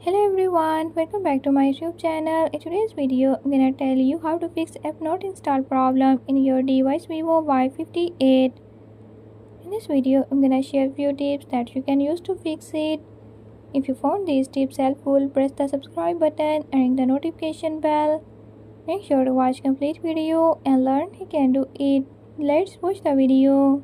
Hello everyone, welcome back to my YouTube channel. In today's video, I'm gonna tell you how to fix app not installed problem in your device Vivo Y58. In this video, I'm gonna share few tips that you can use to fix it. If you found these tips helpful, press the subscribe button and ring the notification bell. Make sure to watch complete video and learn you can do it. Let's watch the video.